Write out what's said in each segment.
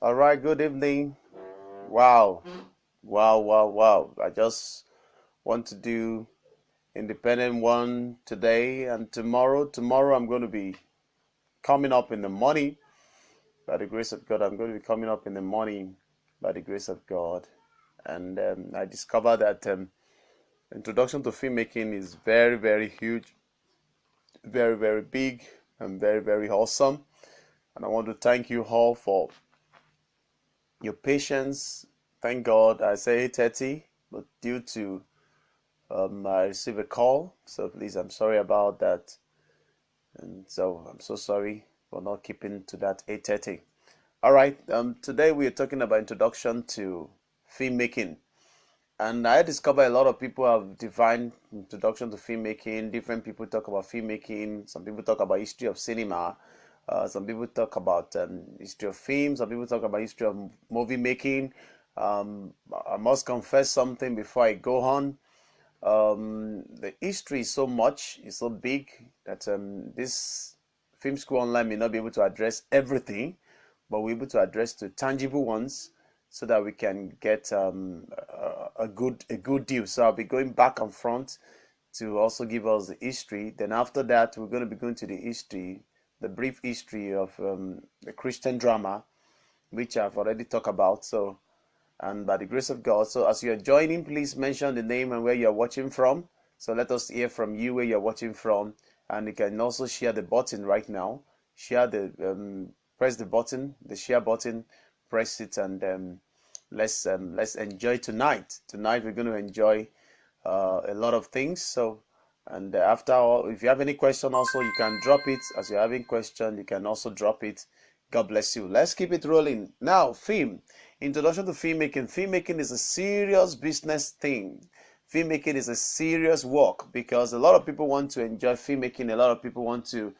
All right, good evening. Wow, wow. I just want to do independent one today and tomorrow. Tomorrow I'm going to be coming up in the morning by the grace of God. I'm going to be coming up in the morning by the grace of God. And I discovered that introduction to filmmaking is very huge, very big, and very awesome. And I want to thank you all for your patience. Thank God I say 8:30, but due to I received a call, so please, I'm sorry about that, and so I'm so sorry for not keeping to that 8:30. All right, today we are talking about introduction to filmmaking, and I discovered a lot of people have defined introduction to filmmaking. Different people talk about filmmaking. Some people talk about history of cinema. Some people talk about history of film. Some people talk about history of movie making. I must confess something before I go on. The history is so much, it's so big that this film school online may not be able to address everything, but we're able to address the tangible ones so that we can get a good deal. So I'll be going back and front to also give us the history. Then after that, we're going to be going to the history, the brief history of the Christian drama, which I've already talked about. So, and by the grace of God, so as you're joining, please mention the name and where you're watching from. So let us hear from you where you're watching from, and you can also share the button right now. Share the press the button, the share button, press it, and let's enjoy tonight. Tonight we're going to enjoy a lot of things. So, and after all, if you have any question, also you can drop it. As you're having question, you can also drop it. God bless you. Let's keep it rolling. Now, film. Introduction to filmmaking. Filmmaking is a serious business thing. Filmmaking is a serious work because a lot of people want to enjoy filmmaking. A lot of people want to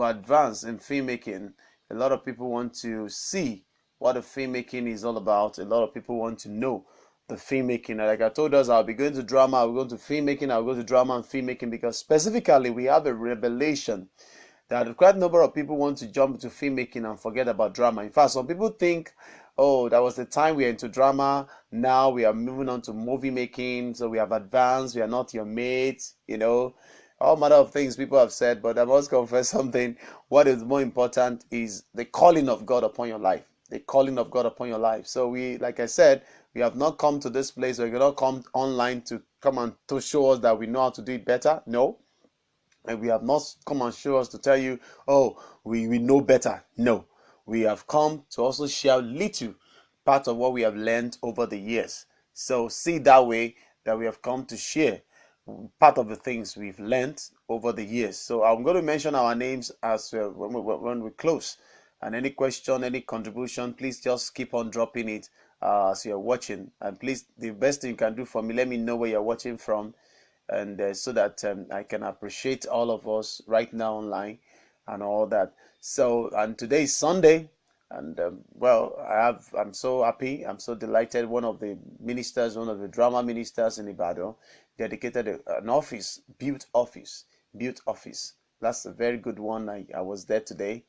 advance in filmmaking. A lot of people want to see what the filmmaking is all about. A lot of people want to know the filmmaking. Like I told us, I'll be going to drama, I'll go to filmmaking, I'll go to drama and filmmaking because specifically we have a revelation that quite a number of people want to jump into filmmaking and forget about drama. In fact, some people think, oh, that was the time we are into drama. Now we are moving on to movie making. So we have advanced. We are not your mates, all manner of things people have said. But I must confess something. What is more important is the calling of God upon your life. The calling of God upon your life. So we, like I said, we have not come to this place. We cannot come online to come and to show us that we know how to do it better. No. And we have not come and show us to tell you, oh, we know better. No, we have come to also share little part of what we have learned over the years. So see that way that we have come to share part of the things we've learned over the years. So I'm going to mention our names as when we close. And any question, any contribution, please just keep on dropping it as you're watching. And please, the best thing you can do for me, let me know where you're watching from, and so that I can appreciate all of us right now online and all that. So, and today is Sunday, and I'm so happy, I'm so delighted. One of the ministers, one of the drama ministers in Ibadan, dedicated an office, built office. That's a very good one. I was there today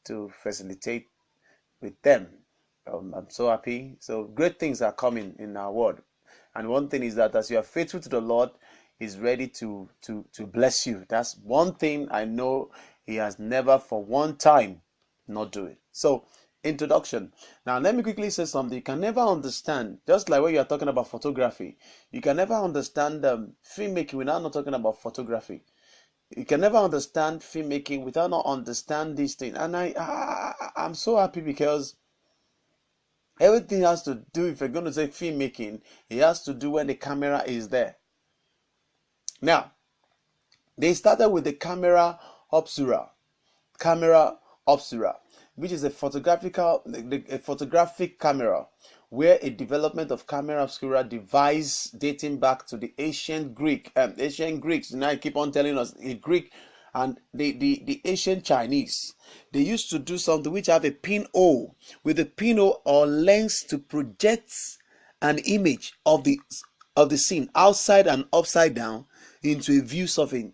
to facilitate with them. I'm so happy. So great things are coming in our world. And one thing is that as you are faithful to the Lord, He's ready to bless you. That's one thing I know He has never for one time not do it. So, introduction. Now, let me quickly say something. You can never understand, just like when you are talking about photography, you can never understand filmmaking without not talking about photography. You can never understand filmmaking without not understand this thing. And I'm so happy because everything has to do, if you're going to say filmmaking, it has to do when the camera is there. Now, they started with the camera obscura, which is a photographic camera, where a development of camera obscura device dating back to the ancient Greeks. Now I keep on telling us the Greek and the ancient Chinese. They used to do something which have a pinhole, with a pinhole or lens to project an image of the scene outside and upside down into a view surface.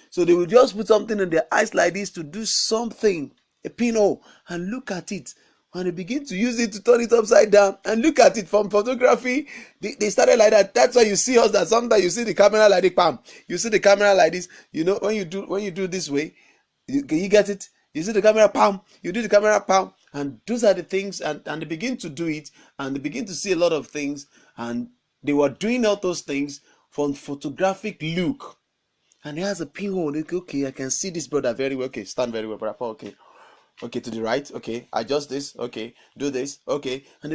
So they will just put something in their eyes like this to do something, a pinhole, and look at it. and they begin to use it to turn it upside down. And look at it from photography. They started like that. That's why you see us that sometimes you see the camera like this, bam. You see the camera like this. You know, when you do this way, you get it? You see the camera, pam. You do the camera, pam. And those are the things, and they begin to do it, and they begin to see a lot of things, and they were doing all those things from photographic look. And he has a pinhole. Okay, I can see this brother very well. Okay, stand very well, brother. Okay. Okay, to the right. Okay, adjust this. Okay, do this. Okay, and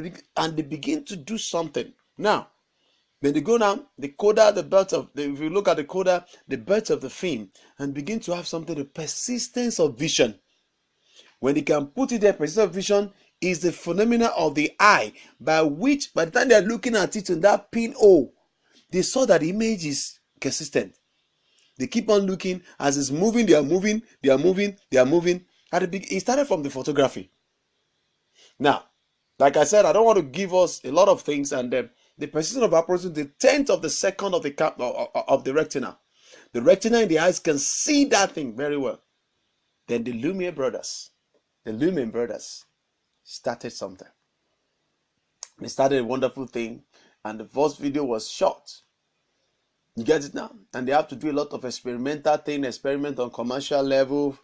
they begin to do something. Now, when they go down, the coda, if you look at the coda, the birth of the film, and begin to have something, the persistence of vision. When they can put it there, persistence of vision is the phenomena of the eye, by which, by the time they are looking at it in that pinhole, they saw that the image is consistent. They keep on looking as it's moving. They are moving. They are moving. They are moving. It started from the photography. Now, like I said, I don't want to give us a lot of things, and the persistence of approximately the 10th of the second of the retina. The retina in the eyes can see that thing very well. Then the Lumiere brothers started something. They started a wonderful thing, and the first video was shot. You get it now? And they have to do a lot of experimental thing, experiment on commercial level.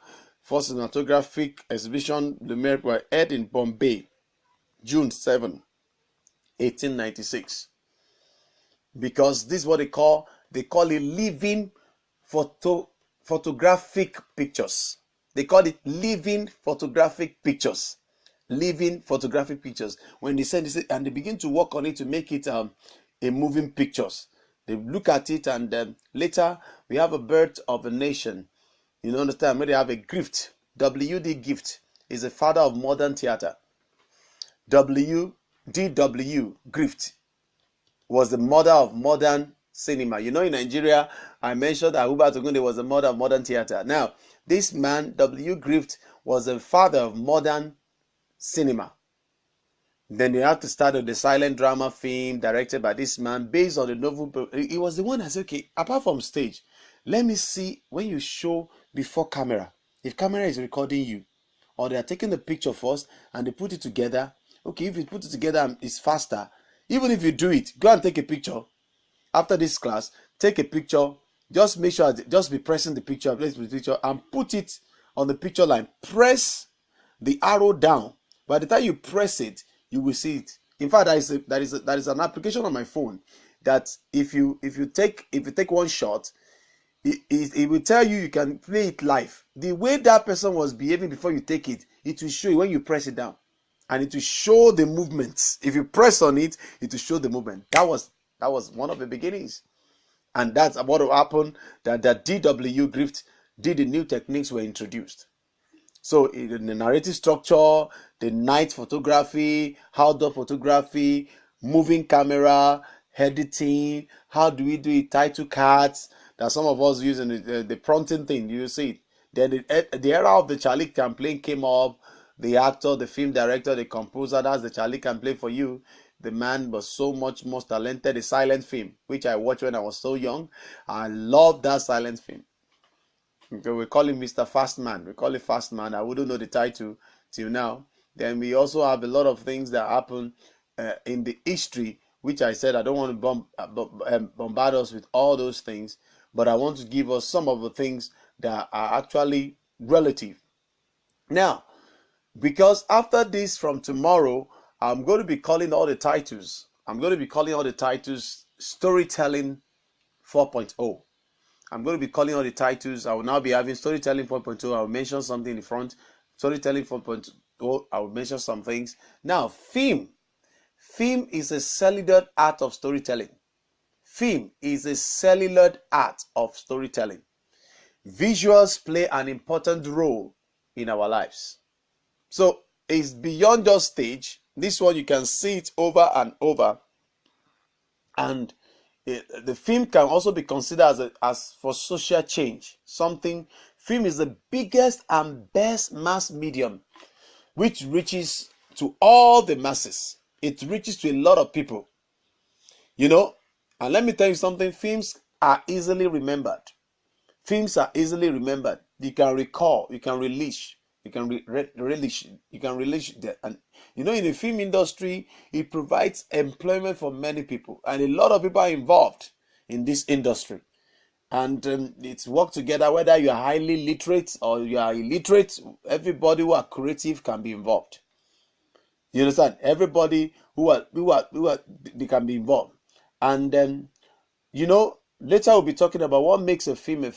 First cinematographic exhibition, Lumiere, were held in Bombay, June 7, 1896. Because this is what they call it living photographic pictures. They call it living photographic pictures. Living photographic pictures. When they send this, and they begin to work on it to make it a moving pictures. They look at it, and later we have a birth of a nation. You understand? When they have a Gift, W.D. Gift is the father of modern theater. W.D.W. Gift was the mother of modern cinema. In Nigeria, I mentioned that Hubert Ogunde was the mother of modern theater. Now, this man, W. Gift, was the father of modern cinema. Then they had to start the silent drama film directed by this man based on the novel. He was the one that said, okay, apart from stage, let me see when you show before camera. If camera is recording you, or they are taking the picture first and they put it together. Okay, if you put it together, it's faster. Even if you do it, go and take a picture. After this class, take a picture. Just make sure, just be pressing the picture, place the picture, and put it on the picture line. Press the arrow down. By the time you press it, you will see it. In fact, that is an application on my phone that if you take one shot, it will tell you can play it live. The way that person was behaving before you take it, it will show you when you press it down, and it will show the movements. If you press on it, it will show the movement. That was one of the beginnings, and that's what will happen. That D.W. Griffith did, the new techniques were introduced. So in the narrative structure, the night photography, outdoor photography, moving camera, editing, how do we do it, title cards, that some of us using the prompting thing, you see it. Then the era of the Charlie Chaplin came up, the actor, the film director, the composer, that's the Charlie Chaplin for you. The man was so much more talented. The silent film, which I watched when I was so young. I loved that silent film. Okay, we call him Mr. Fastman. We call it Fastman. I wouldn't know the title till now. Then we also have a lot of things that happen in the history, which I said I don't want to bombard us with all those things, but I want to give us some of the things that are actually relative. Now, because after this, from tomorrow, I'm going to be calling all the titles. I'm going to be calling all the titles Storytelling 4.0. I'm going to be calling all the titles. I will now be having Storytelling 4.0. I will mention something in the front. Storytelling 4.0. I will mention some things. Now, film. Film is a cellular art of storytelling. Film is a cellular art of storytelling. Visuals play an important role in our lives. So it's beyond just stage. This one, you can see it over and over. And the film can also be considered as for social change. Film is the biggest and best mass medium which reaches to all the masses. It reaches to a lot of people. And let me tell you something, films are easily remembered. Films are easily remembered. You can recall, you can relish, You can relish. You can relish that. And you know, in the film industry, it provides employment for many people, and a lot of people are involved in this industry. And it's work together. Whether you are highly literate or you are illiterate, everybody who are creative can be involved. You understand? Everybody who are they can be involved. And you know, later we'll be talking about what makes a film,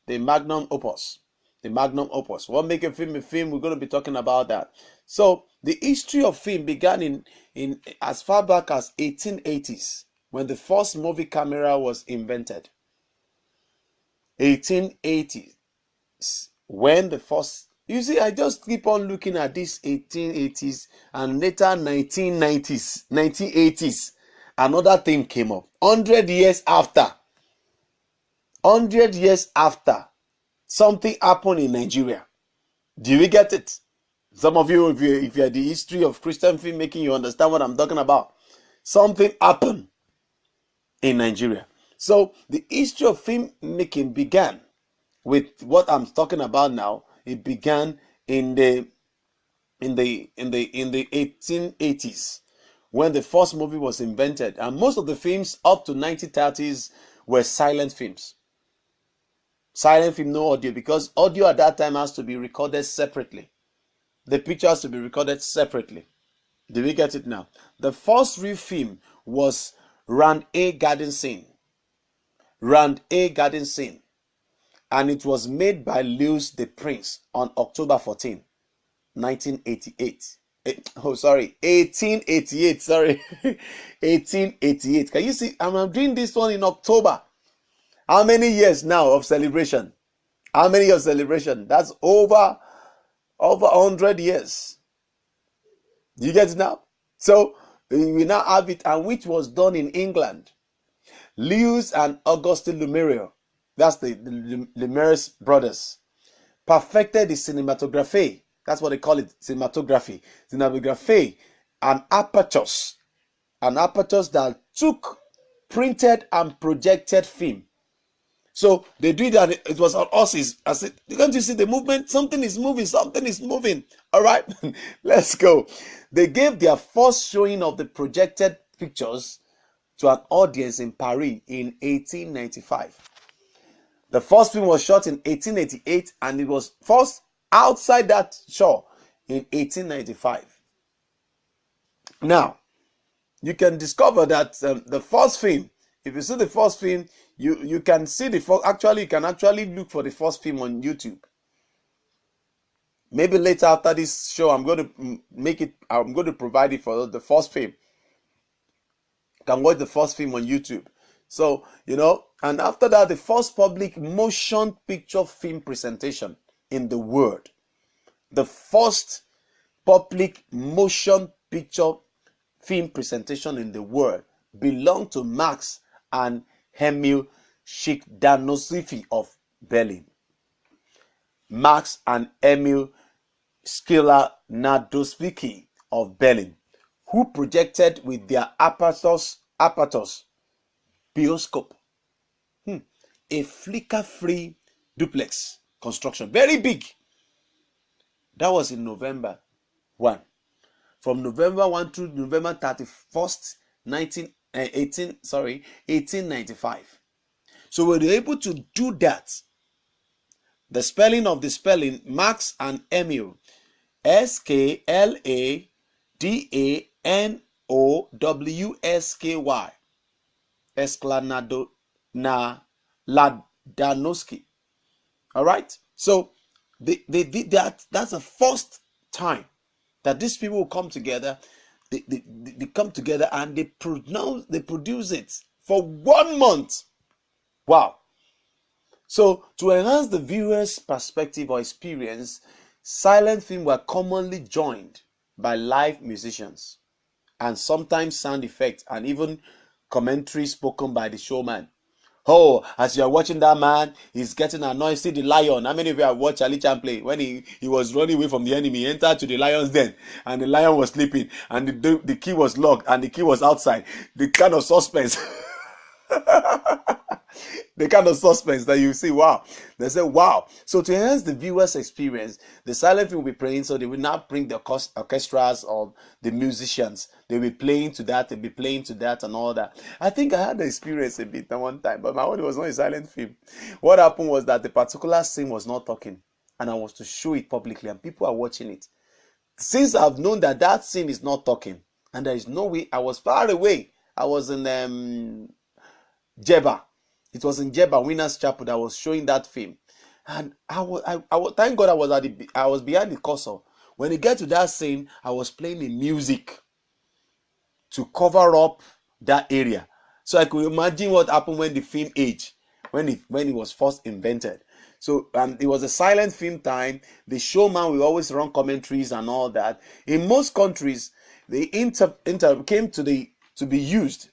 the magnum opus. The magnum opus. What makes a film? We're going to be talking about that. So the history of film began in as far back as 1880s when the first movie camera was invented. 1880s when the first, you see, I just keep on looking at this 1880s and later 1990s, 1980s. Another thing came up. 100 years after. 100 years after. Something happened in Nigeria. Do we get it? Some of you, if you are the history of Christian filmmaking, you understand what I'm talking about. Something happened in Nigeria. So the history of filmmaking began with what I'm talking about now. It began in the 1880s when the first movie was invented, and most of the films up to 1930s were silent films. Silent film, no audio, because audio at that time has to be recorded separately. The picture has to be recorded separately. Do we get it now? The first real film was Round A Garden Scene. Round A Garden Scene. And it was made by Louis the Prince on October 14, 1988. 1888. Sorry. 1888. Can you see? I'm doing this one in October. How many years now of celebration? How many years of celebration? That's over 100 years. You get it now? So we now have it, and which was done in England. Lewis and Augustin Lumiere, that's the Lumiere brothers, perfected the cinematography. That's what they call it, cinematography. Cinematography, an apertures that took printed and projected film. So they do that. It was on us. I said, can't you see the movement? Something is moving. Something is moving. All right, let's go. They gave their first showing of the projected pictures to an audience in Paris in 1895. The first film was shot in 1888, and it was first outside that show in 1895. Now, you can discover that the first film, if you see the first film, you can see the first. Actually, you can actually look for the first film on YouTube. Maybe later after this show, I'm going to provide it for the first film. You can watch the first film on YouTube. So, you know, and after that, the first public motion picture film presentation in the world. The first public motion picture film presentation in the world belonged to Max and Emil Shklanowski of Berlin. Max and Emil Shklanowski of Berlin, who projected with their apertures bioscope, a flicker-free duplex construction, very big. That was in November 1. From November 1 to November 31st, 1895. So we were able to do that. The spelling of the spelling, Max and Emil, Sklanowski, Sklanowski. All right. So they did that. That's the first time that these people will come together. They come together and they produce it for 1 month. Wow. So to enhance the viewer's perspective or experience, silent film were commonly joined by live musicians and sometimes sound effects and even commentary spoken by the showman. Oh, as you're watching that man, he's getting annoyed. See the lion. How many of you have watched Charlie Chaplin when he was running away from the enemy? He entered to the lion's den and the lion was sleeping and the key was locked and the key was outside. The kind of suspense. The kind of suspense that you see, wow. They say, wow. So to enhance the viewer's experience, the silent film will be playing, so they will not bring the orchestras or the musicians. They'll be playing to that, they'll be playing to that and all that. I think I had the experience a bit at one time, but my own was not a silent film. What happened was that the particular scene was not talking, and I was to show it publicly, and people are watching it. Since I've known that that scene is not talking, and there is no way, I was far away. I was in Jeba. It was in Jeba Winners Chapel that was showing that film, and I was thank God I was behind the cursor. When it get to that scene, I was playing the music to cover up that area, so I could imagine what happened when the film aged, when it was first invented. So it was a silent film time. The showman will always run commentaries and all that. In most countries, the came to be used.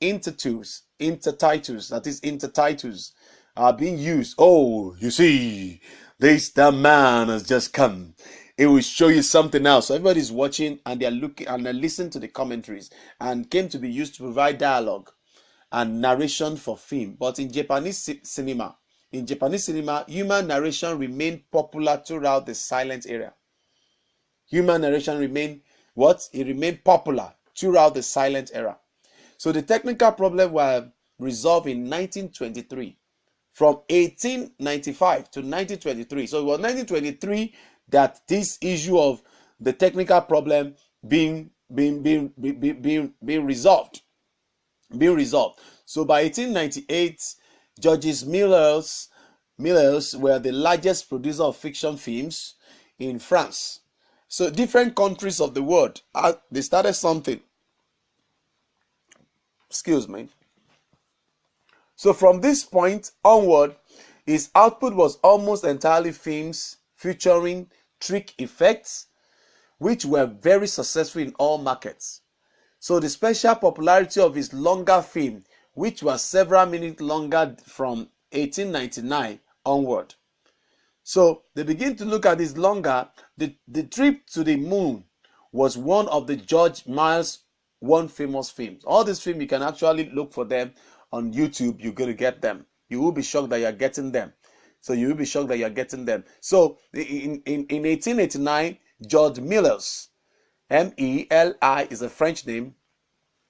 Intertitles, that is intertitles, are being used. Oh, you see, that man has just come. It will show you something else. So everybody's watching and they're looking and they're listening to the commentaries, and came to be used to provide dialogue and narration for film. But in Japanese cinema, human narration remained popular throughout the silent era. Human narration remained what? It remained popular throughout the silent era. So the technical problem were resolved in 1923, from 1895 to 1923. So it was 1923 that this issue of the technical problem being resolved. So by 1898, Georges Méliès were the largest producer of fiction films in France. So different countries of the world, they started something. Excuse me. So from this point onward, his output was almost entirely films featuring trick effects, which were very successful in all markets. So the special popularity of his longer film, which was several minutes longer from 1899 onward. So they begin to look at this longer. The Trip to the Moon was one of the George Miles' one famous films. All these films, you can actually look for them on YouTube. You're going to get them. You will be shocked that you're getting them. So you will be shocked that you're getting them. So in 1889, George Méliès, M-E-L-I is a French name.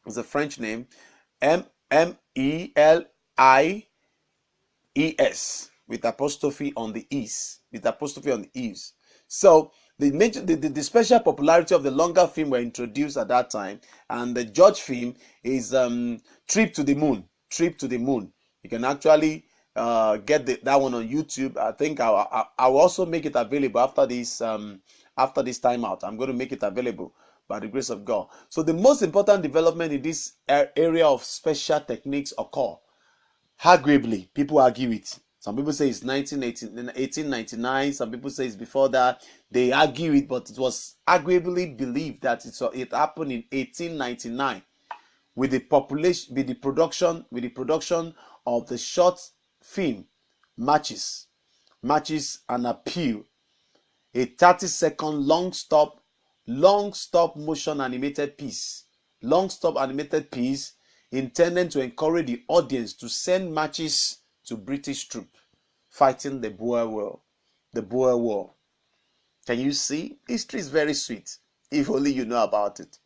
It's a French name. M-E-L-I-E-S with apostrophe on the e's. With apostrophe on the e's. So the special popularity of the longer film were introduced at that time, and the George film is Trip to the Moon. Trip to the Moon. You can actually get that one on YouTube. I think I will also make it available after this time out. I'm going to make it available by the grace of God. So the most important development in this area of special techniques occur. Arguably, people argue it. Some people say it's 1899. Some people say it's before that. They argue it, but it was arguably believed that it happened in 1899 with the production of the short film Matches and Appeal, a 30-second long stop motion animated piece. Long stop animated piece intended to encourage the audience to send matches to British troops fighting the Boer War. The Boer War. Can you see? History is very sweet if only you know about it.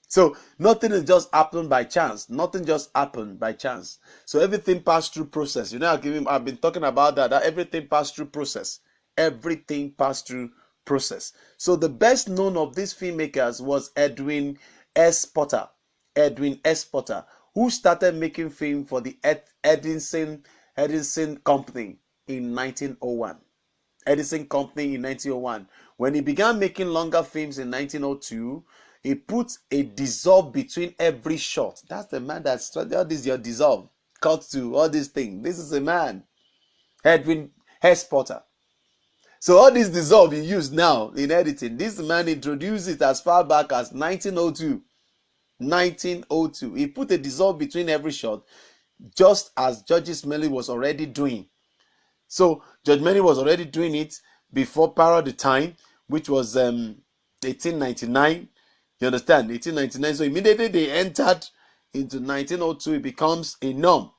So nothing is just happened by chance. Nothing just happened by chance. So everything passed through process. You know, I've been talking about that everything passed through process. Everything passed through process. So the best known of these filmmakers was Edwin S. Potter, who started making film for the Edison Company in 1901. Edison Company in 1901. When he began making longer films in 1902, he put a dissolve between every shot. That's the man that started all this, your dissolve, cut to all these things. This is a man, Edwin S. Potter. So all this dissolve you use now in editing, this man introduced it as far back as 1902. 1902. He put a dissolve between every shot, just as Georges Méliès was already doing. So George Méliès was already doing it before Para the Time, which was 1899. You understand? 1899. So immediately they entered into 1902, it becomes a norm.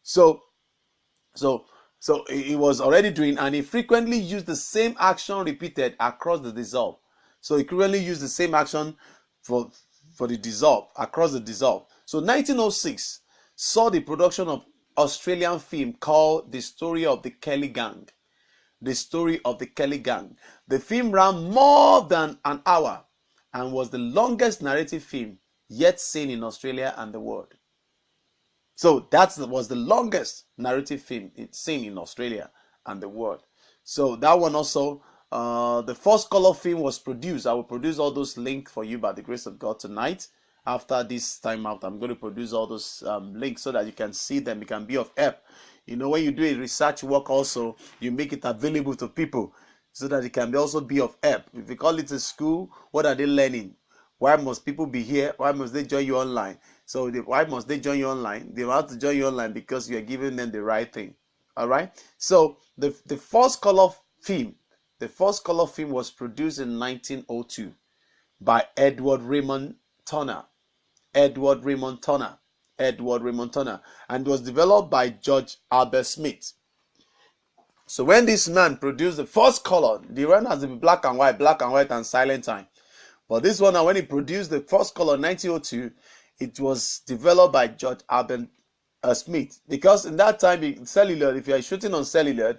So it was already doing, and he frequently used the same action repeated across the dissolve. So he frequently used the same action for the dissolve, across the dissolve. So 1906 saw the production of Australian film called The Story of the Kelly Gang. The Story of the Kelly Gang. The film ran more than an hour and was the longest narrative film yet seen in Australia and the world. So that was the longest narrative film seen in Australia and the world. So that one also, the first color film was produced. I will produce all those links for you by the grace of God tonight. After this time out, I'm going to produce all those links so that you can see them. It can be of help. You know, when you do a research work also, you make it available to people so that it can also be of help. If you call it a school, what are they learning? Why must people be here? Why must they join you online? So why must they join you online? They have to join you online because you are giving them the right thing. All right. So the first color film, was produced in 1902 by Edward Raymond Turner, and was developed by George Albert Smith. So when this man produced the first color, the one has to be black and white and silent time. But this one, when he produced the first color in 1902, it was developed by George Albert Smith. Because in that time, celluloid, if you are shooting on celluloid,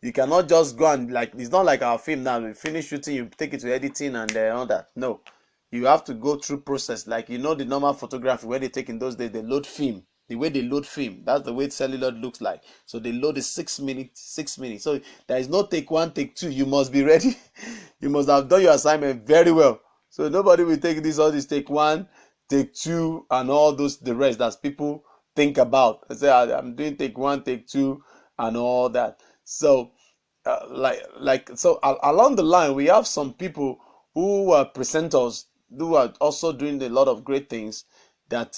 you cannot just go and, like, it's not like our film now. You finish shooting, you take it to editing and all that. No, you have to go through process. Like, you know, the normal photography where they take in those days, they load film. The way they load film, that's the way celluloid looks like. So they load it 6 minutes. So there is no take one, take two. You must be ready. You must have done your assignment very well. So nobody will take all this take one, take two, and all those, the rest that people think about. I say, I'm doing take one, take two, and all that. So, along the line, we have some people who are presenters who are also doing a lot of great things. That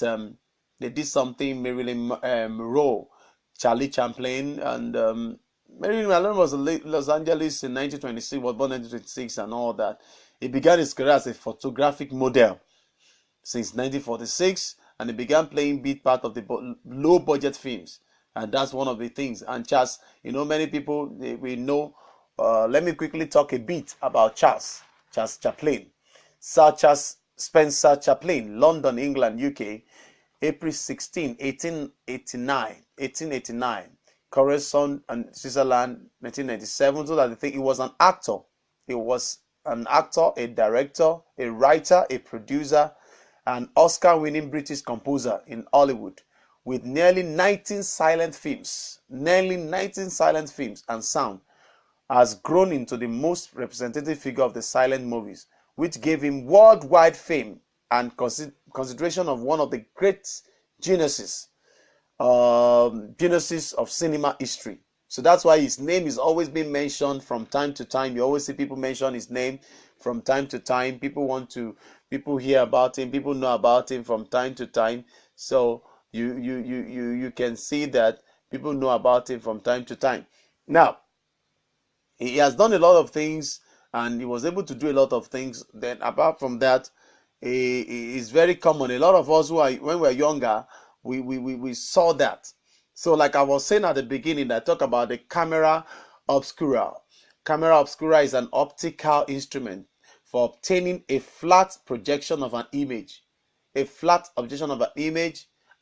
they did something. Marilyn Monroe, Charlie Chaplin, and Marilyn Monroe was in Los Angeles in 1926. Was born in 1926, and all that. He began his career as a photographic model since 1946, and he began playing big part of the low-budget films, and that's one of the things. And Charles, you know, many people we know. Let me quickly talk a bit about Charles Chaplin. Sir Charles Spencer Chaplin, London, England, UK, April 16, 1889. Corazon and Switzerland, 1997. So that I think he was an actor. He was an actor, a director, a writer, a producer, an Oscar-winning British composer in Hollywood, with nearly 19 silent films, and sound, has grown into the most representative figure of the silent movies, which gave him worldwide fame and consideration of one of the great geniuses of cinema history. So that's why his name is always being mentioned from time to time. You always see people mention his name from time to time. People hear about him, people know about him from time to time. So you can see that people know about him from time to time. Now, he has done a lot of things, and he was able to do a lot of things. Then apart from that, is very common. A lot of us when we were younger, we saw that. So like I was saying at the beginning, I talk about the camera obscura. Camera obscura is an optical instrument for obtaining a flat projection of an image.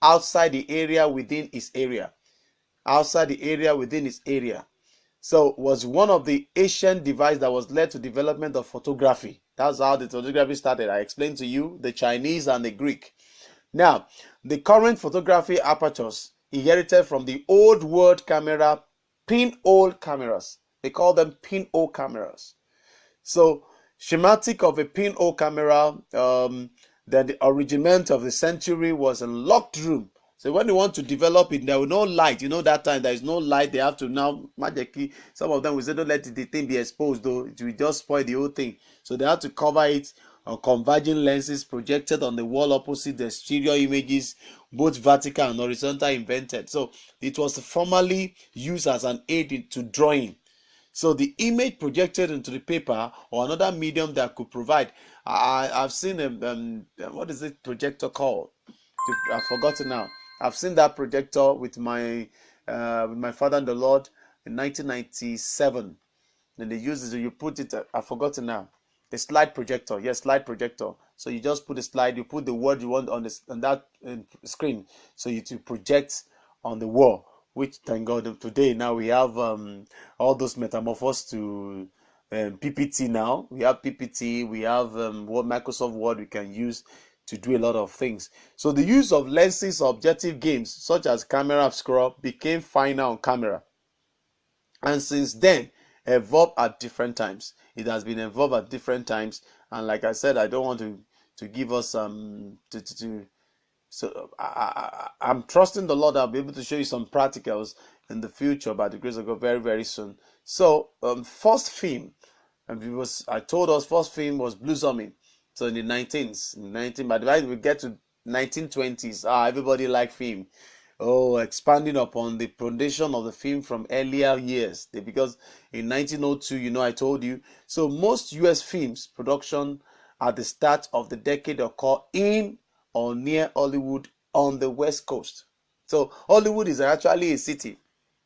Outside the area within its area. So was one of the ancient devices that was led to development of photography. That's how the photography started. I explained to you the Chinese and the Greek. Now, the current photography apertures inherited from the old world camera, pinhole cameras. They call them pinhole cameras. So, schematic of a pinhole camera, then the originator of the century was a locked room. So when they want to develop it, there was no light. You know, that time there is no light. They have to now magically. Some of them will say, don't let the thing be exposed, though it will just spoil the whole thing. So they have to cover it on converging lenses projected on the wall opposite the exterior images, both vertical and horizontal, invented. So it was formerly used as an aid to drawing. So the image projected into the paper or another medium that could provide. I've seen what is it projector called? I've forgotten now. I've seen that projector with my father and the Lord in 1997. And they use it. You put it. I've forgotten now. A slide projector. Yes, slide projector. So you just put a slide. You put the word you want on this on that screen. So you to project on the wall. Which thank God today now we have all those metamorphose to PPT now. We have PPT. We have what Microsoft Word we can use to do a lot of things. So the use of lenses or objective games such as camera obscura became final on camera. And since then, evolved at different times. It has been evolved at different times. And like I said, I don't want to give us so I'm trusting the Lord I'll be able to show you some practicals in the future by the grace of God very, very soon. So first film, and I told us first film was Blossoming. So in the 19, by the time we get to 1920s, everybody liked film. Oh, expanding upon the foundation of the film from earlier years. Because in 1902, I told you. So most US films production at the start of the decade occur in or near Hollywood on the West Coast. So Hollywood is actually a city.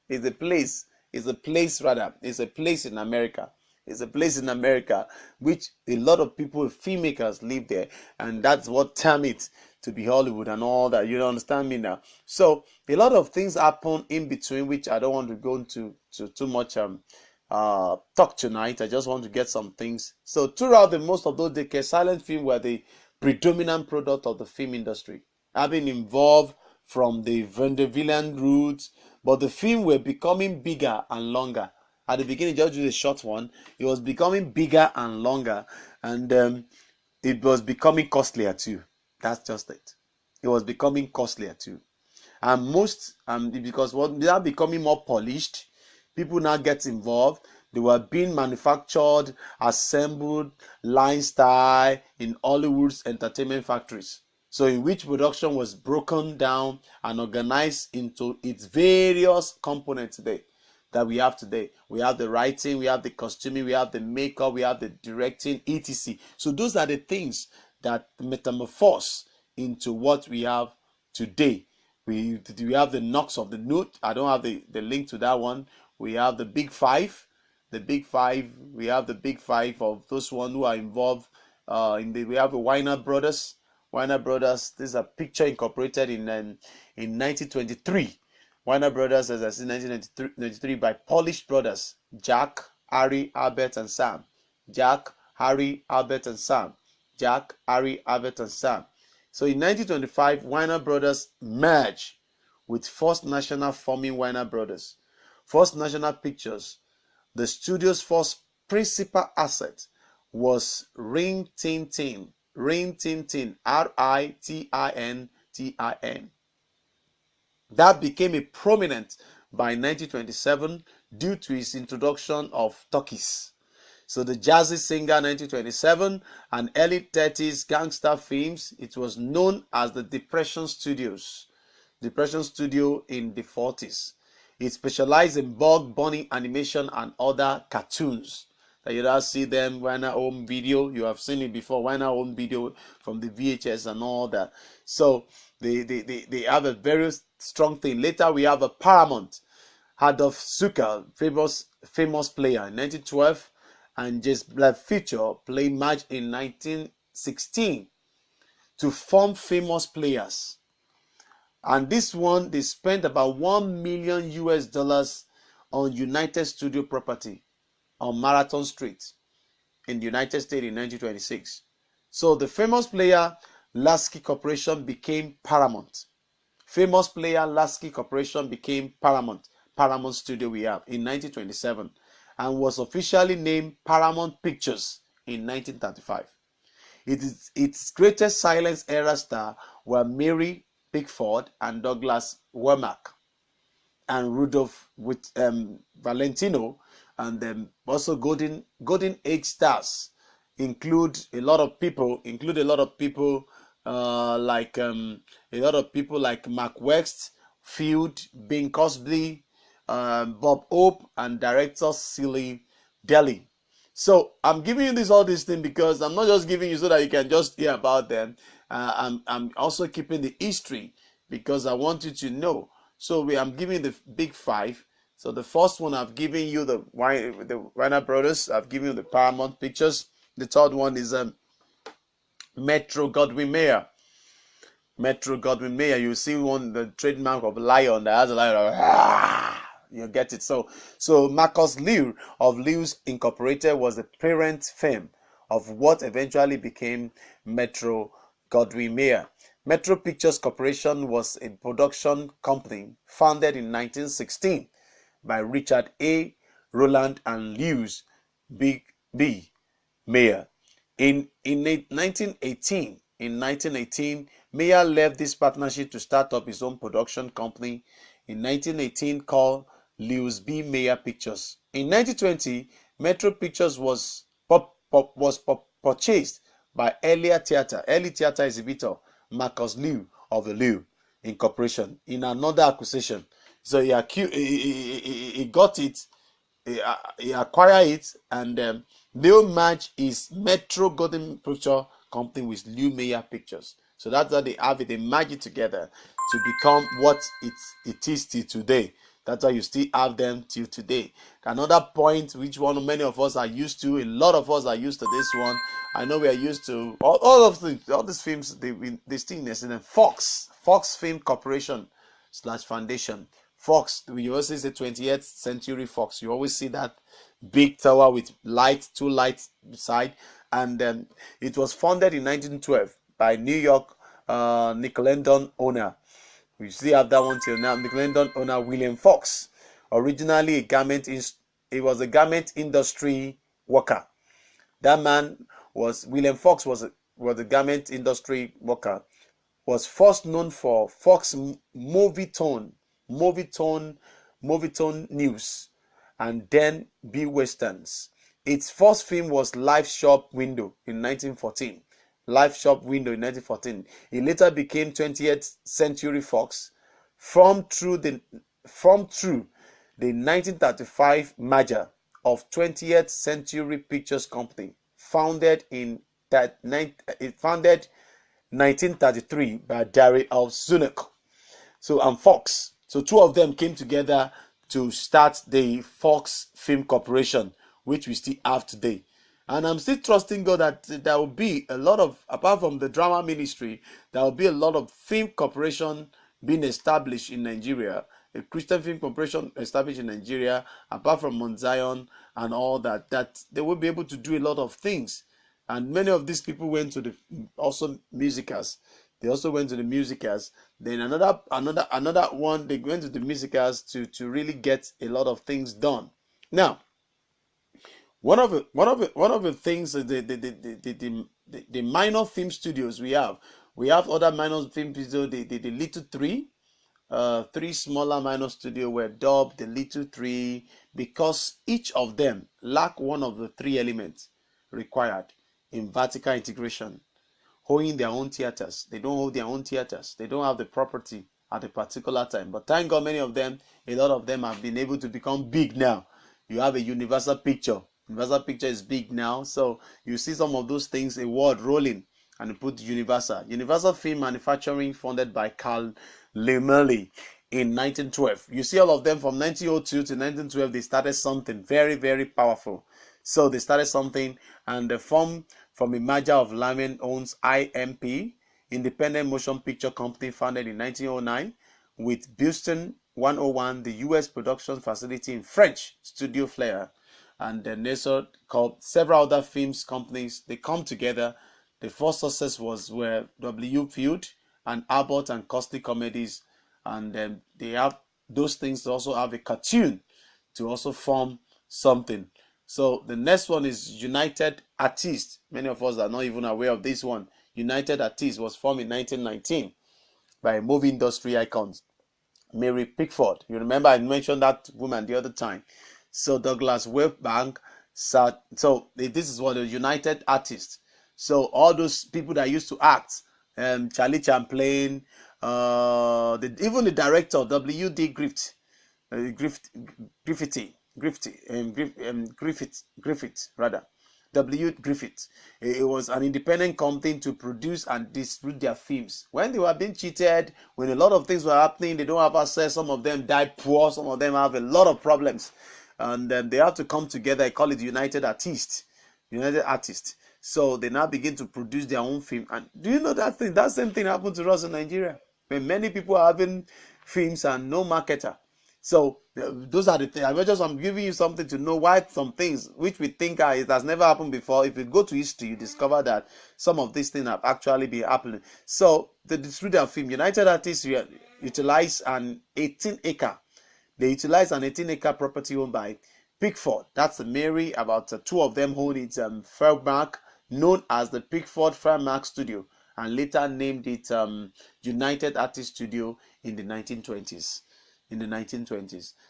It's a place. It's a place rather. It's a place in America. It's a place in America which a lot of people, filmmakers, live there, and that's what term it to be Hollywood and all that. You understand me now? So a lot of things happen in between, which I don't want to go into too much talk tonight. I just want to get some things. So throughout the most of those decades, silent film were the predominant product of the film industry, having involved from the Vandervillian roots, but the film were becoming bigger and longer. At the beginning, just do a short one. It was becoming bigger and longer, and it was becoming costlier too. That's just it. It was becoming costlier too, and most because they are becoming more polished. People now get involved. They were being manufactured, assembled, line style in Hollywood's entertainment factories. So in which production was broken down and organized into its various components today that we have today. We have the writing, we have the costuming, we have the makeup, we have the directing, etc. So those are the things that metamorphose into what we have today. We have the knocks of the note. I don't have the link to that one. We have the big five. The big five. We have the big five of those one who are involved. We have the Weiner brothers. Weiner brothers. This is a picture incorporated in 1923. Weiner brothers, as I said, 1993 by Polish brothers Jack, Harry, Albert, and Sam. Jack, Harry, Albert, and Sam. Jack, Harry, Albert, and Sam. So in 1925, Weiner brothers merged with First National, forming Weiner brothers. First National Pictures, the studio's first principal asset, was Rin Tin Tin. Rin Tin Tin, Rintintin. That became a prominent by 1927 due to its introduction of talkies. So the jazzy singer 1927 and early 30s gangster films, it was known as the Depression Studios. Depression Studio in the 40s. It specialized in bug bunny animation and other cartoons. You don't see them Weiner home video. You have seen it before. Weiner home video from the VHS and all that. So they have a very strong thing. Later we have a Paramount. Adolf Zucker, famous player in 1912, and just Black Feature played match in 1916 to form famous players. And this one, they spent about $1 million US on United Studio property on Marathon Street in the United States in 1926. So the famous player Lasky Corporation became Paramount. Famous player Lasky Corporation became Paramount. Paramount Studio we have in 1927 and was officially named Paramount Pictures in 1935. Its greatest silent era star were Mary Pickford and Douglas Womack and Rudolph with Valentino, and also golden age stars include a lot of people like Mark West, Field, Bing Crosby, Bob Hope, and director Cillian Daly. So I'm giving you all these things because I'm not just giving you so that you can just hear about them. I'm also keeping the history because I want you to know. So I'm giving the big five. So the first one, I've given you the Warner Brothers. I've given you the Paramount Pictures. The third one is Metro Goldwyn Mayer. Metro Goldwyn Mayer. You see the trademark of lion that has a lion. You get it. So Marcus Liu of Liu's Incorporated was the parent firm of what eventually became Metro Goldwyn Mayer. Metro Pictures Corporation was a production company founded in 1916 by Richard A. Rowland and Lewis B. Mayer. In 1918, Mayer left this partnership to start up his own production company in 1918 called Lewis B. Mayer Pictures. In 1920, Metro Pictures was purchased by early theater exhibitor Marcus Liu of the Liu Incorporation in another acquisition. So he got it, he acquired it, and Leo merged his Metro Golden Picture Company with Liu Mayer Pictures. So that's how they have it. They merge it together to become what it is till today. That's why you still have them till today. Another point, which many of us are used to, a lot of us are used to this one. I know we are used to all these films. They still in Fox Film Corporation / Foundation. Fox, we always say 20th Century Fox. You always see that big tower with two lights beside, and it was founded in 1912 by New York Nickelodeon owner. We still have that one till now. Nickelodeon owner William Fox. Originally he was a garment industry worker. That man William Fox was a garment industry worker. Was first known for Fox Movietone News, and then B Westerns. Its first film was Live Shop Window in 1914. Live Shop Window in 1914. It later became 20th Century Fox from through the 1935 merger of 20th Century Pictures Company, founded 1933 by Darry L. Zanuck. And Fox. So two of them came together to start the Fox Film Corporation, which we still have today. And I'm still trusting God that there will be a lot of, apart from the drama ministry, there will be a lot of film corporation being established in Nigeria, a Christian film corporation established in Nigeria, apart from Mount Zion and all that they will be able to do a lot of things. And many of these people went to the musicals. They also went to the musicals. Then another one, they went to the musicals to really get a lot of things done. Now, one of the things, the minor film studios we have other minor film studios. The Little Three, three smaller minor studios were dubbed the Little Three because each of them lack one of the three elements required in vertical integration. Owning their own theaters. They don't hold their own theaters. They don't have the property at a particular time. But thank God, a lot of them have been able to become big now. You have a Universal Picture. Universal Picture is big now. So you see some of those things, a word rolling, and you put Universal. Universal Film Manufacturing, funded by Carl Laemmle in 1912. You see all of them from 1902 to 1912. They started something very, very powerful. So they started something, and they formed from a merger of Laemmle owns IMP, Independent Motion Picture Company, founded in 1909, with Houston 101, the U.S. production facility in French Studio Flair, and then also called several other films companies. They come together. The first success were W. Field and Abbott and Costly Comedies, and then they have those things to also have a cartoon to also form something. So the next one is United Artists. Many of us are not even aware of this one. United Artists was formed in 1919 by movie industry icons Mary Pickford. You remember I mentioned that woman the other time. So Douglas Wilbank. So this is what the United Artists. So all those people that used to act, Charlie Chaplin, even the director W.D. Griffith rather, W. Griffith. It was an independent company to produce and distribute their films. When they were being cheated, when a lot of things were happening, they don't have access. Some of them died poor. Some of them have a lot of problems. And they have to come together. I call it United Artists. United Artists. So they now begin to produce their own film. And do you know that thing? That same thing happened to us in Nigeria. When many people are having films and no marketer. So those are the things. I'm giving you something to know why some things which we think it has never happened before. If you go to history, you discover that some of these things have actually been happening. So the distributor film, United Artists utilize an 18-acre. They utilize an 18-acre property owned by Pickford. That's the Mary. About two of them own it. Fairmark, known as the Pickford Fairmark Studio, and later named it United Artists Studio in the 1920s.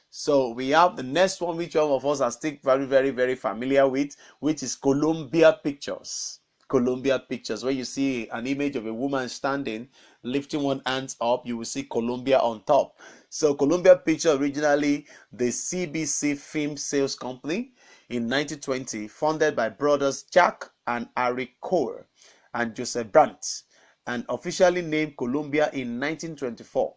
So we have the next one, which all of us are still very, very, very familiar with, which is Columbia Pictures. Columbia Pictures, where you see an image of a woman standing, lifting one hand up, you will see Columbia on top. So Columbia Pictures, originally the CBC Film Sales Company in 1920, funded by brothers Jack and Harry Coe and Joseph Brandt, and officially named Columbia in 1924.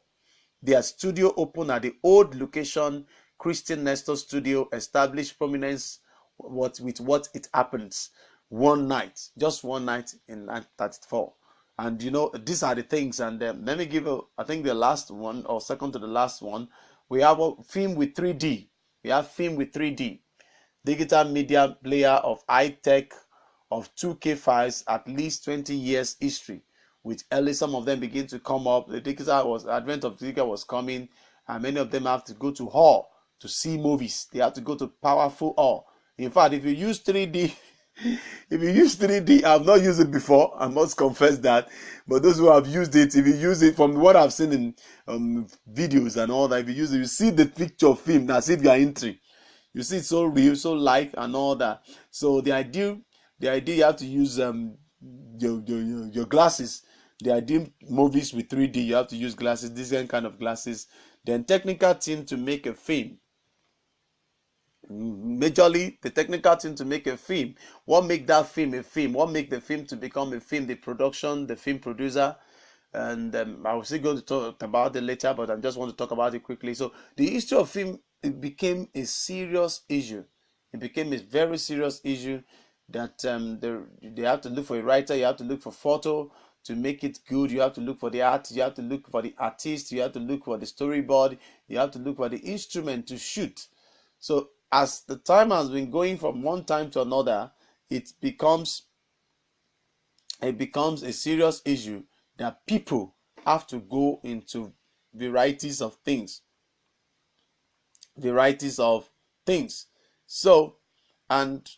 Their studio opened at the old location, Christian Nestor Studio, established prominence with what it happens one night, just one night in 1934. And you know, these are the things. And let me give I think the last one, or second to the last one, we have a film with 3D. We have film with 3D. Digital media player of high-tech of 2K files, at least 20 years history, with early some of them begin to come up. The advent of digital was coming, and many of them have to go to hall to see movies. They have to go to powerful hall. In fact, if you use 3D, I've not used it before, I must confess that, but those who have used it, if you use it, from what I've seen in videos and all that, if you use it, you see the picture of film as if you are entering. You see it's so real, so live and all that. So the idea you have to use your glasses. The idea movies with 3D, you have to use glasses, different kind of glasses. Then technical team to make a film. Majorly the technical team to make a film. What make that film a film? What make the film to become a film? The production, the film producer. And I was still going to talk about it later, but I just want to talk about it quickly. So the history of film, it became a serious issue. It became a very serious issue that they have to look for a writer, you have to look for photo to make it good, you have to look for the art, you have to look for the artist, you have to look for the storyboard, you have to look for the instrument to shoot. So as the time has been going from one time to another, it becomes a serious issue that people have to go into varieties of things. So, and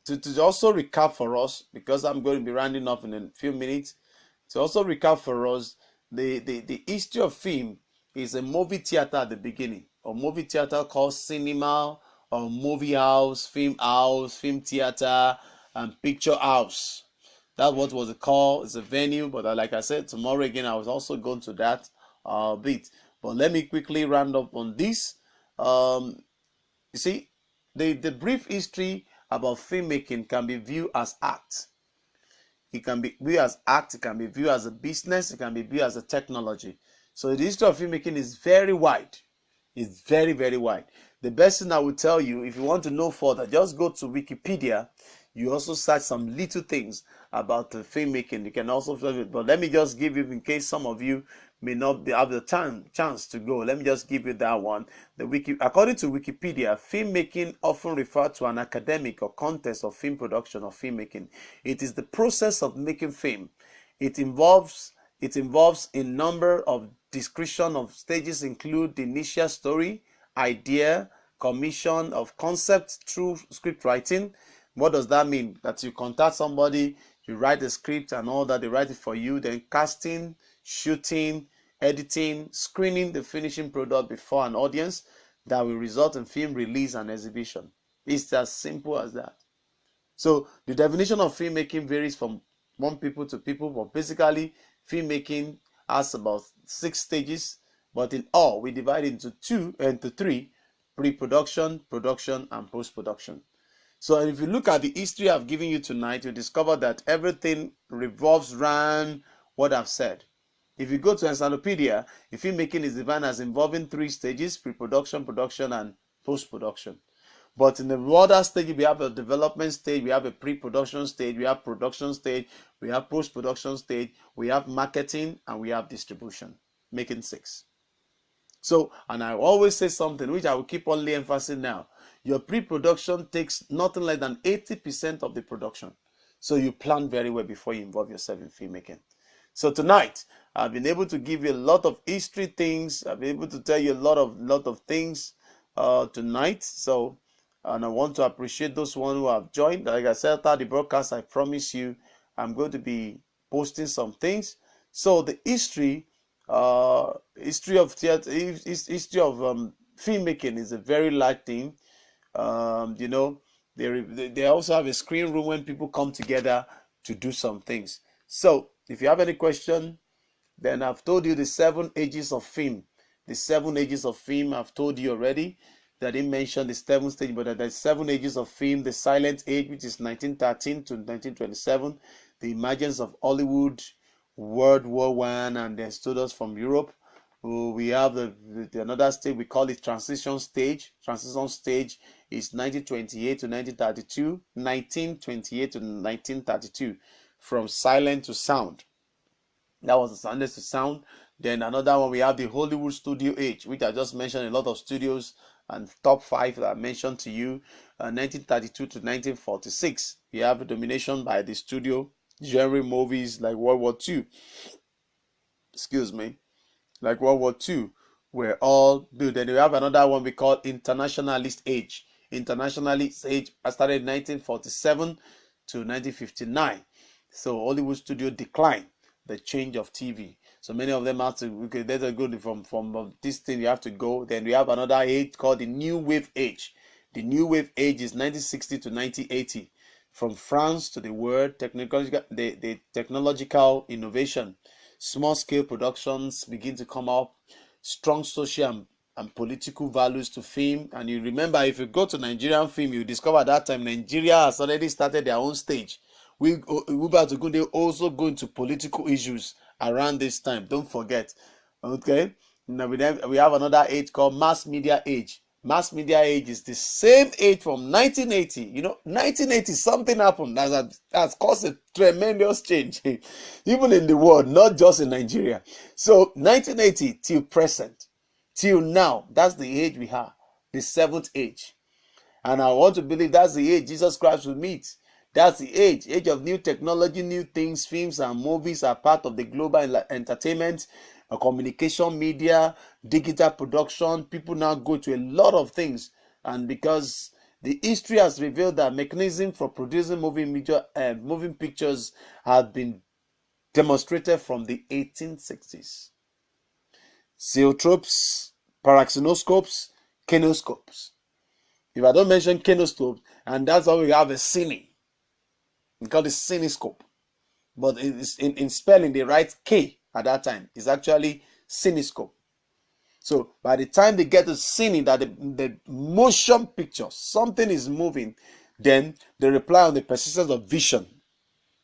to also recap for us, because I'm going to be rounding up in a few minutes, to also recap for us, the history of film is a movie theater at the beginning, or movie theater called cinema, or movie house, film theater, and picture house. That's what was called. It's a venue, but like I said, tomorrow again I was also going to that bit. But let me quickly round up on this. You see, the brief history about filmmaking can be viewed as art. It can be viewed as art, it can be viewed as a business, it can be viewed as a technology. So the history of filmmaking is very wide. It's very, very wide. The best thing I will tell you, if you want to know further, just go to Wikipedia. You also search some little things about the filmmaking. You can also find it. But let me just give you, in case some of you may not have the chance to go, let me just give you that one. According to Wikipedia, filmmaking often referred to an academic or contest of film production or filmmaking. It is the process of making film. It involves a number of description of stages, include the initial story, idea, commission of concept through script writing. What does that mean? That you contact somebody, you write the script and all that, they write it for you, then casting, shooting, editing, screening the finishing product before an audience that will result in film release and exhibition. It's as simple as that. So the definition of filmmaking varies from one people to people, but basically filmmaking has about 6 stages, but in all we divide into 3: pre-production, production, and post-production. So if you look at the history I've given you tonight, you discover that everything revolves around what I've said. If you go to encyclopedia, the filmmaking is defined as involving 3 stages: pre-production, production, and post-production. But in the broader stage, we have a development stage, we have a pre-production stage, we have production stage, we have post-production stage, we have marketing, and we have distribution, making 6. So, and I always say something which I will keep on emphasizing now. Your pre-production takes nothing less than 80% of the production. So you plan very well before you involve yourself in filmmaking. So tonight, I've been able to give you a lot of history things. I've been able to tell you a lot of things tonight. So, and I want to appreciate those one who have joined. Like I said after the broadcast, I promise you, I'm going to be posting some things. So the history of theater, history of filmmaking is a very large thing. You know, they also have a screen room when people come together to do some things. So if you have any question, then I've told you the 7 ages of film. The 7 ages of film I've told you already. I didn't mention the 7th stage, but there's 7 ages of film. The silent age, which is 1913 to 1927. The emergence of Hollywood, World War I, and the studios from Europe. We have another stage, we call it transition stage. Transition stage is 1928 to 1932. 1928 to 1932, from silent to sound. That was the silence to sound. Then another one, we have the Hollywood studio age, which I just mentioned, a lot of studios, and top 5 that I mentioned to you. 1932 to 1946, we have a domination by the studio. Genre movies like World War II, excuse me, like World War II, were all built. Then we have another one we call internationalist age. Internationalist age started in 1947 to 1959. So Hollywood studio declined, the change of TV. So many of them have to, okay, there's a good from this thing you have to go. Then we have another age called the New Wave age. The New Wave age is 1960 to 1980. From France to the world, the technological innovation, small scale productions begin to come up, strong social and political values to film. And you remember, if you go to Nigerian film, you discover at that time Nigeria has already started their own stage. We also go into political issues around this time. Don't forget. Okay. Now we have another age called mass media age. Mass media age is the same age from 1980. You know, 1980, something happened that's caused a tremendous change, even in the world, not just in Nigeria. So 1980 till present, till now, that's the age we have, the 7th age. And I want to believe that's the age Jesus Christ will meet. That's the age of new technology, new things. Films and movies are part of the global entertainment, communication, media, digital production. People now go to a lot of things, and because the history has revealed that mechanism for producing moving pictures have been demonstrated from the 1860s. Zoetropes, paraxinoscopes, kinescopes. If I don't mention kinescopes, and that's how we have a cine. We call it cinescope. But it's in spelling, they write K at that time. It's actually cinescope. So by the time they get to cine, that the motion picture, something is moving, then they rely on the persistence of vision.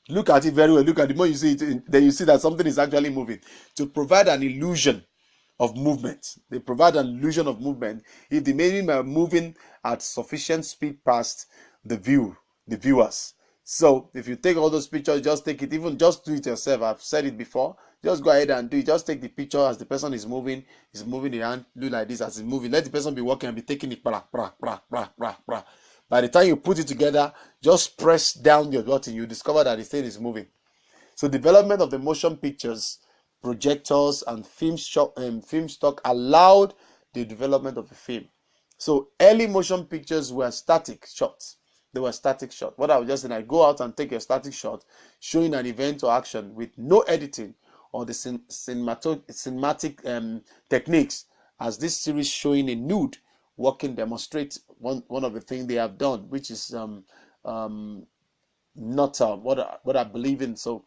Look at it very well. Look at it. The more you see it, then you see that something is actually moving. To provide an illusion of movement. They provide an illusion of movement if the medium are moving at sufficient speed past the viewers. So if you take all those pictures, just take it, even just do it yourself. I've said it before. Just go ahead and do it. Just take the picture as the person is moving the hand, do like this as it's moving. Let the person be walking and be taking it. By the time you put it together, just press down your button. You discover that the thing is moving. So development of the motion pictures, projectors, and film stock allowed the development of the film. So early motion pictures were static shots. They were static shots. What I was just saying, I go out and take a static shot showing an event or action with no editing or the cinematic techniques, as this series showing a nude walking demonstrates one of the things they have done, which is not what I believe in. So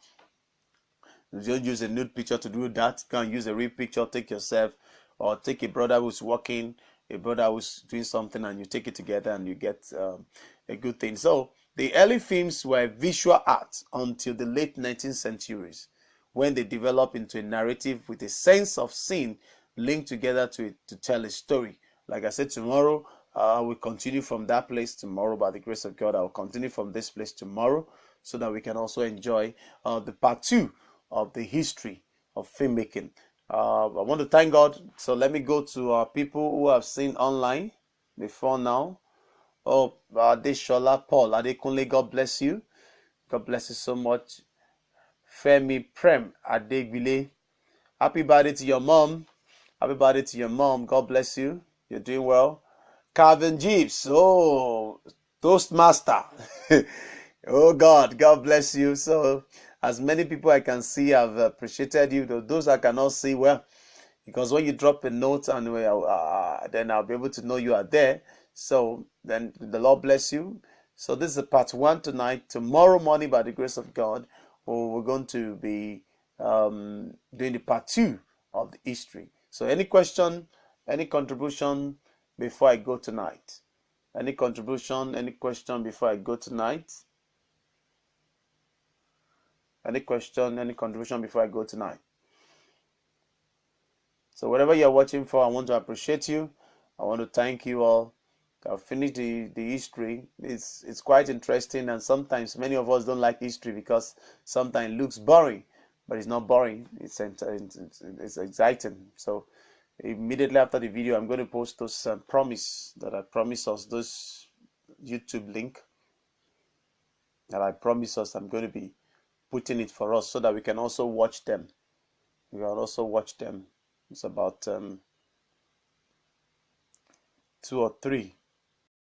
you don't use a nude picture to do that. You can use a real picture, take yourself, or take a brother who's walking a brother who's doing something and you take it together and you get a good thing. So the early films were visual art until the late 19th centuries, when they developed into a narrative with a sense of scene linked together to tell a story. Like I said, tomorrow we'll continue from that place tomorrow. By the grace of God, I'll continue from this place tomorrow so that we can also enjoy the part 2 of the history of filmmaking. I want to thank God. So let me go to people who have seen online before now. Oh, Adeshola Paul Adekunle, God bless you. God bless you so much. Femi Prem Adegbile, happy birthday to your mom. Happy birthday to your mom. God bless you. You're doing well. Calvin Jeeves, oh, Toastmaster. Oh God, God bless you. So, as many people I can see have appreciated you. Those I cannot see, well, because when you drop a note and then I'll be able to know you are there. So then the Lord bless you. So this is part 1 tonight. Tomorrow morning, by the grace of God, we're going to be doing the part 2 of the history. So any question, any contribution before I go tonight? Any contribution, any question before I go tonight? Any question, any contribution before I go tonight? So whatever you're watching for, I want to appreciate you. I want to thank you all. I've finished the history. It's quite interesting, and sometimes many of us don't like history because sometimes it looks boring, but it's not boring. It's exciting. So immediately after the video, I'm going to post those promise that I promised us, those YouTube link that I promised us. I'm going to be putting it for us so that we can also watch them. We can also watch them. It's about 2 or 3